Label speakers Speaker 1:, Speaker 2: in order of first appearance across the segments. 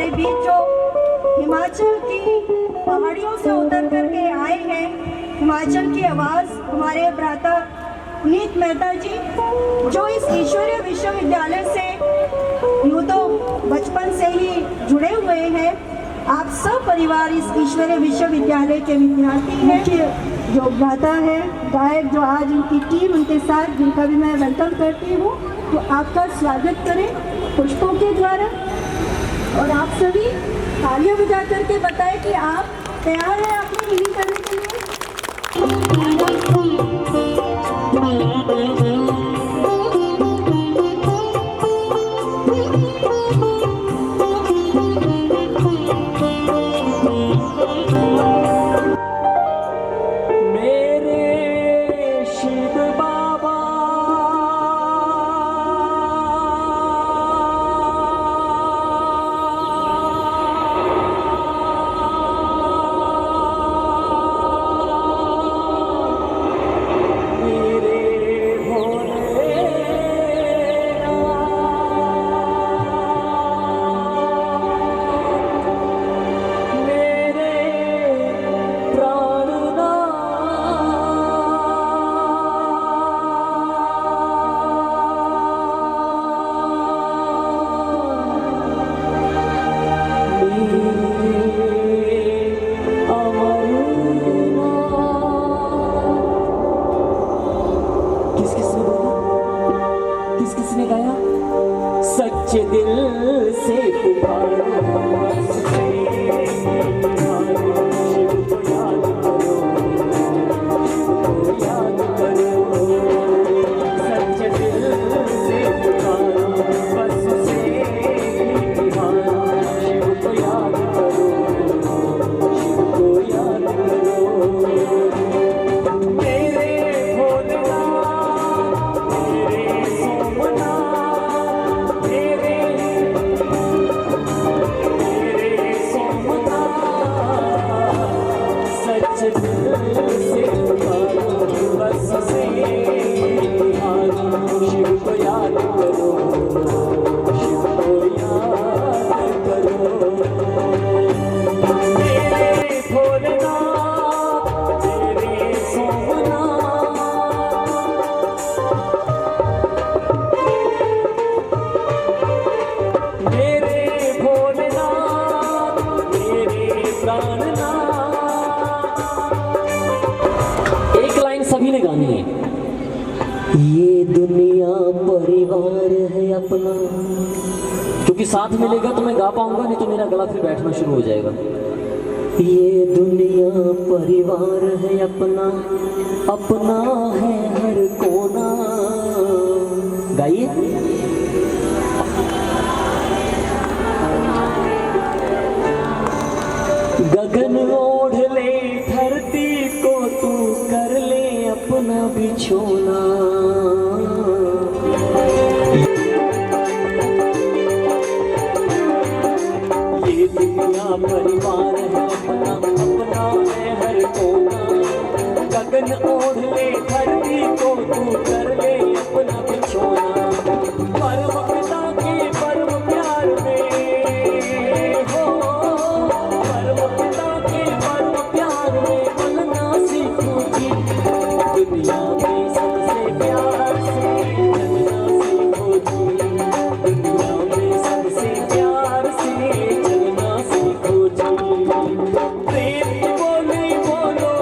Speaker 1: हमारे बीच जो हिमाचल की पहाड़ियों से उतर करके आए हैं, हिमाचल की आवाज़ हमारे भ्राता पुनीत मेहता जी, जो इस ईश्वरीय विश्वविद्यालय से यूँ तो बचपन से ही जुड़े हुए हैं। आप सब परिवार इस ईश्वरीय विश्वविद्यालय के विद्यार्थी हैं। जो गाता है गायक, जो आज उनकी टीम उनके साथ, जिनका भी मैं वेलकम करती हूँ, तो आपका स्वागत करें पुष्पों के द्वारा। और आप सभी तालियां बजा करके बताएं कि आप तैयार हैं अपनी मीटिंग करने के लिए।
Speaker 2: किसने गाया? सच्चे दिल से सभी ने गानी है। ये दुनिया परिवार है अपना, क्योंकि साथ मिलेगा तो मैं गा पाऊंगा, नहीं तो मेरा गला फिर बैठना शुरू हो जाएगा। ये दुनिया परिवार है अपना, अपना है हर कोना। गाइए। गगन ओढ़ ले धरती को, तू कर ले अपना बिछोना। ये दुनिया परिवार है अपना, अपना है हर कोना। गगन ओढ़ ले धरती को, तू कर ले अपना बिछोना। परम पिता के परम प्यार में हो, परम पिता के परम प्यार में बोलना सीखो जी। दुनिया में सबसे प्यार से चलना सीखो जी। दुनिया में सबसे प्यार से चलना सीखो जी। प्रेम बोले बोलो,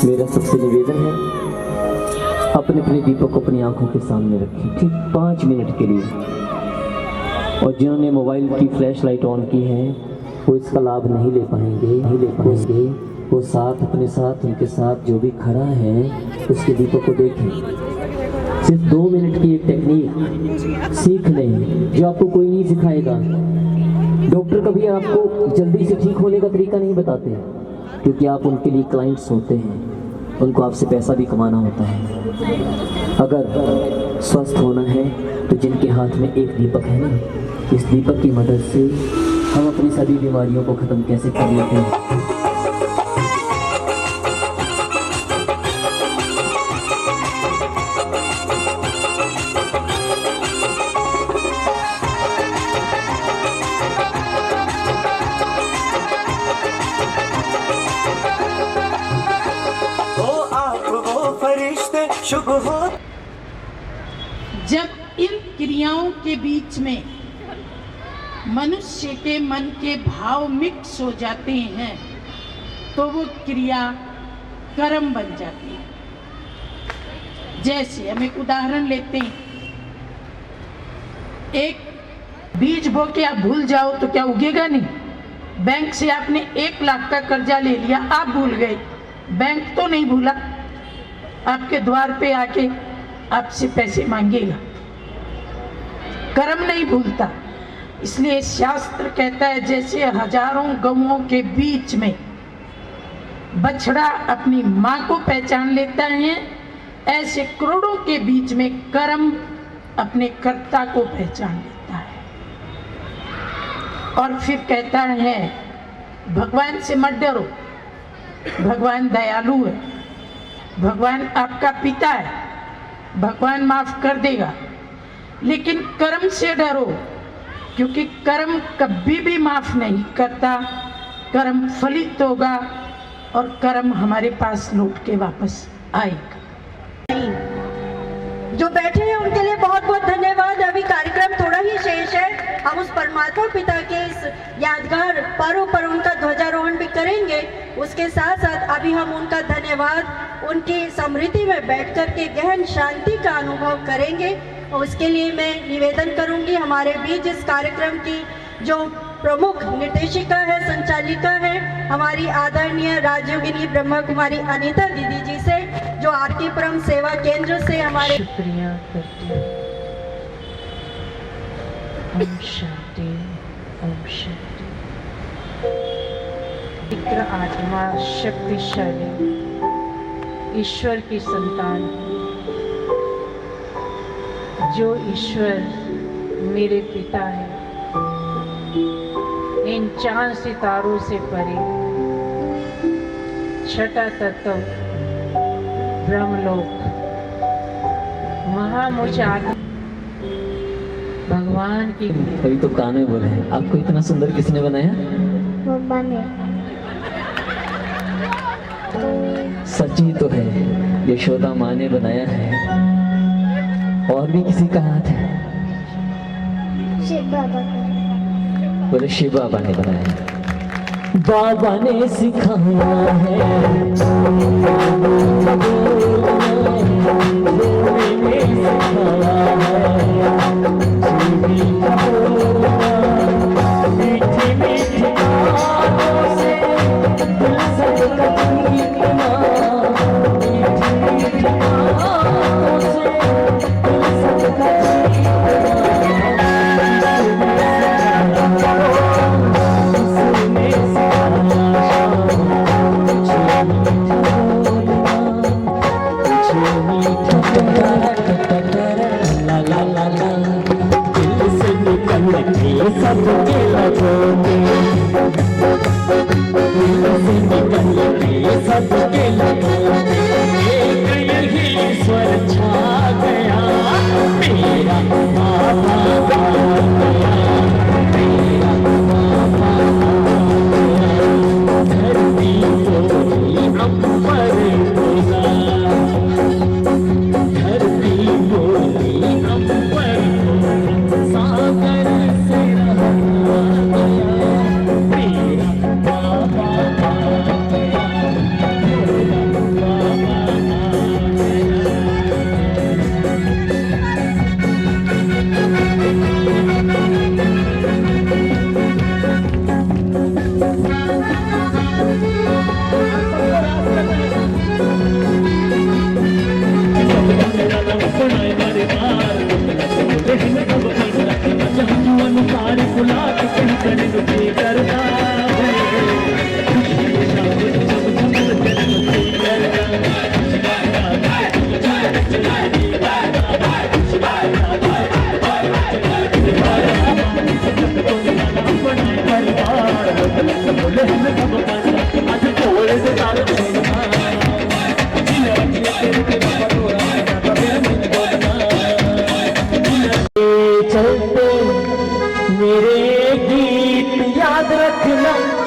Speaker 2: मेरा सबसे निवेदन है, अपने अपने दीपक को अपनी आंखों के सामने रखें, ठीक 5 मिनट के लिए। और जिन्होंने मोबाइल की फ्लैश लाइट ऑन की है वो इसका लाभ नहीं ले पाएंगे। वो साथ अपने साथ उनके साथ जो भी खड़ा है उसके दीपक को देखें। सिर्फ 2 मिनट की एक टेक्निक सीख लें जो आपको कोई नहीं सिखाएगा। डॉक्टर कभी आपको जल्दी से ठीक होने का तरीका नहीं बताते, क्योंकि आप उनके लिए क्लाइंट्स होते हैं, उनको आपसे पैसा भी कमाना होता है। अगर स्वस्थ होना है तो जिनके हाथ में एक दीपक है ना, इस दीपक की मदद से हम अपनी सभी बीमारियों को ख़त्म कैसे कर लेते हैं।
Speaker 3: शुभ हो।
Speaker 4: जब इन क्रियाओं के बीच में मनुष्य के मन के भाव मिक्स हो जाते हैं तो वो क्रिया कर्म बन जाती है। जैसे हम एक उदाहरण लेते हैं, एक बीज बो के आप भूल जाओ तो क्या उगेगा नहीं। बैंक से आपने 1 लाख का कर्जा ले लिया, आप भूल गए, बैंक तो नहीं भूला, आपके द्वार पे आके आपसे पैसे मांगेगा। कर्म नहीं भूलता। इसलिए शास्त्र कहता है जैसे हजारों गौओं के बीच में बछड़ा अपनी माँ को पहचान लेता है, ऐसे करोड़ों के बीच में कर्म अपने कर्ता को पहचान लेता है। और फिर कहता है भगवान से मत डरो, भगवान दयालु है, भगवान आपका पिता है, भगवान माफ कर देगा। लेकिन कर्म से डरो, क्योंकि कर्म कभी भी माफ नहीं करता। कर्म फलित होगा और कर्म हमारे पास लौट के वापस आएगा।
Speaker 1: जो बैठे हैं उनके लिए बहुत बहुत धन्यवाद। अभी कार्यक्रम थोड़ा ही शेष है, हम उस परमात्मा पिता के इस यादगार पर्व पर उनका ध्वजारोहण भी करेंगे। उसके साथ साथ अभी हम उनका धन्यवाद, उनकी स्मृति में बैठ कर के गहन शांति का अनुभव करेंगे। और उसके लिए मैं निवेदन करूंगी हमारे बीच इस कार्यक्रम की जो प्रमुख निर्देशिका है, संचालिका है, हमारी आदरणीय राजयोगिनी ब्रह्मा कुमारी अनीता दीदी जी से, जो आरती परम सेवा केंद्र से हमारे
Speaker 4: शुक्रिया करती हूँ। ओम शांति, ओम शांति। पवित्र आत्मा शक्तिशाली ईश्वर की संतान है। जो ईश्वर मेरे पिता है, इन चांद सितारों से परे छठा तत्व ब्रह्मलोक महामुचात भगवान की।
Speaker 2: अभी तो कान में बोले हैं, आपको इतना सुंदर किसने बनाया?
Speaker 1: भगवान ने।
Speaker 2: सच ही तो है, यशोदा माँ ने बनाया है। और भी किसी का हाथ है?
Speaker 1: शिव बाबा का।
Speaker 2: बोले शिव बाबा ने बनाया है। बाबा ने सिखाया है,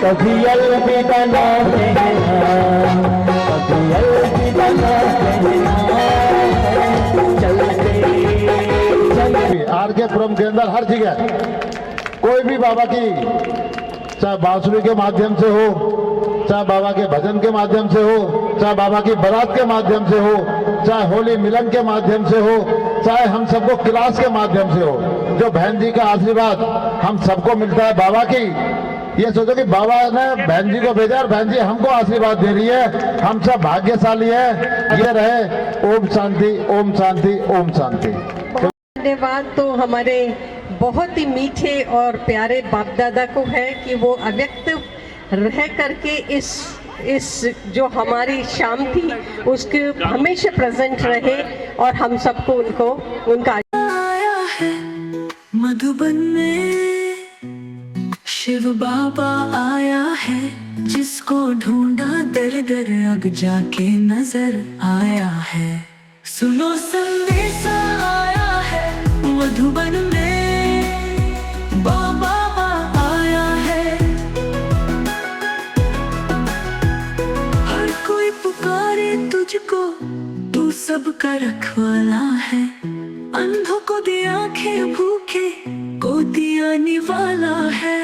Speaker 2: कभी अलविदा ना कहना, कभी अलविदा ना कहना, चलते चलते।
Speaker 3: आर.के.पुरम के अंदर हर जगह कोई भी बाबा की, चाहे बांसुरी के माध्यम से हो, चाहे बाबा के भजन के माध्यम से हो, चाहे बाबा की बारात के माध्यम से हो, चाहे होली मिलन के माध्यम से हो, चाहे हम सबको क्लास के माध्यम से हो, जो बहन जी का आशीर्वाद हम सबको मिलता है बाबा की। ये सोचो कि बाबा ने बहन जी को भेजा और बहन जी हमको आशीर्वाद दे रही है, हम सब भाग्यशाली है। ये रहे। ओम शांति, ओम शांति, ओम शांति।
Speaker 5: धन्यवाद तो हमारे बहुत ही मीठे और प्यारे बाप दादा को है कि वो अव्यक्त रह करके इस जो हमारी शाम थी उसके हमेशा प्रेजेंट रहे और हम सबको उनका
Speaker 6: आया है मधुबन में शिव बाबा आया है, जिसको ढूंढा दर दर अब जाके नजर आया है। सुनो संदेशा आया है मधुबन में, बाबा आया है। हर कोई पुकारे तुझको, तू सबका रखवाला है। अंधों को दी आंखें, भूखे को दिया निवाला है।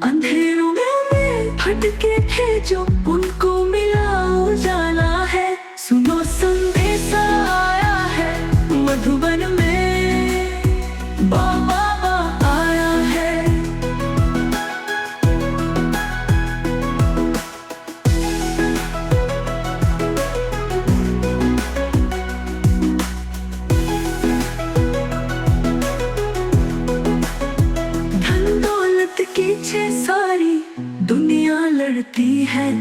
Speaker 6: अंधेरों में भटके थे जो, उनको मिला उजाला है। सुनो संदेशा आया है मधुबन में, बाबा आया है। धन दौलत की छे सारी दुनिया लड़ती है,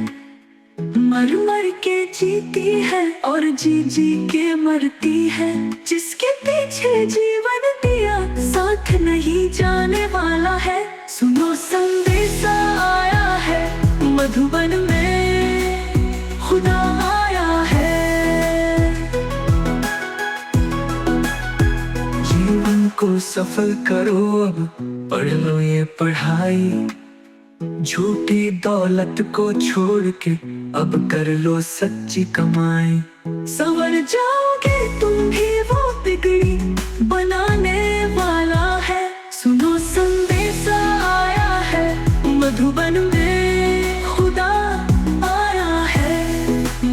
Speaker 6: मर मर के जीती है और जी जी के मरती है। जिसके पीछे जीवन दिया, साथ नहीं जाने वाला है। सुनो संदेशा आया है मधुबन में, खुदा आया है। जीवन को सफल करो अब, पढ़ लो ये पढ़ाई। झूठी दौलत को छोड़ के अब कर लो सच्ची कमाई। संवर जाओगे तुम भी, वो बिगड़ी बनाने वाला है। सुनो संदेशा आया है मधुबन में, खुदा आया है।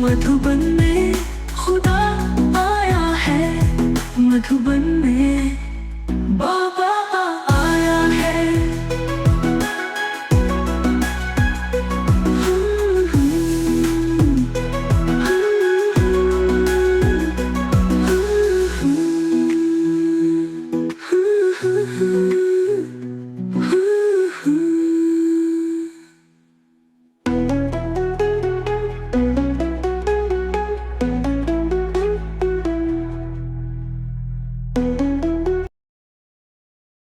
Speaker 6: मधुबन में खुदा आया है, मधुबन में।